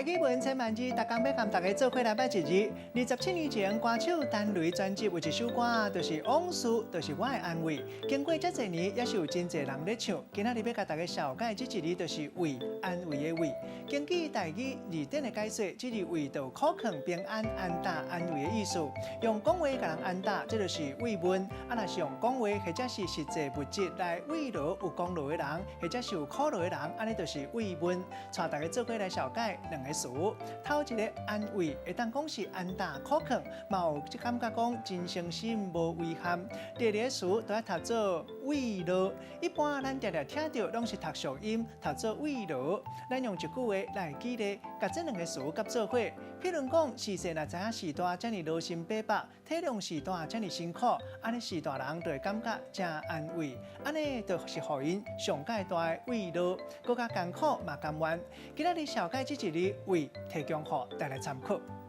语文千万字，大家要跟大家做伙来拜一日。27年前，歌手陈雷专辑有一首歌，就是《往事》，就是我的安慰。经过这几年，也是有真侪人咧唱。今仔日要甲大家小解这一字，就是为安慰的慰。根据台语字典的解说，这字为着可肯平安、安大、安慰的意思。用讲话甲人安大，这就是慰问；啊，若是用讲话或者是实际物质来慰劳有功劳的人，或者是有苦劳的人，安尼就是慰问。带大家做伙来小解两个词。头一个安慰，会当讲是安大可肯，嘛有感觉讲真诚心无遗憾。第二个词都要读做慰劳，一般咱常常听到拢是读属音，读做慰劳。咱用一句话来举例，甲这两个词夹做伙。譬如讲，时势若知影时大遮尔劳心伯伯，体谅时大遮尔辛苦，安尼时大人就会感觉真安慰，安尼就是互因上界大的慰劳，更加艰苦嘛甘愿。今仔日小解这一日为提供互大家参考。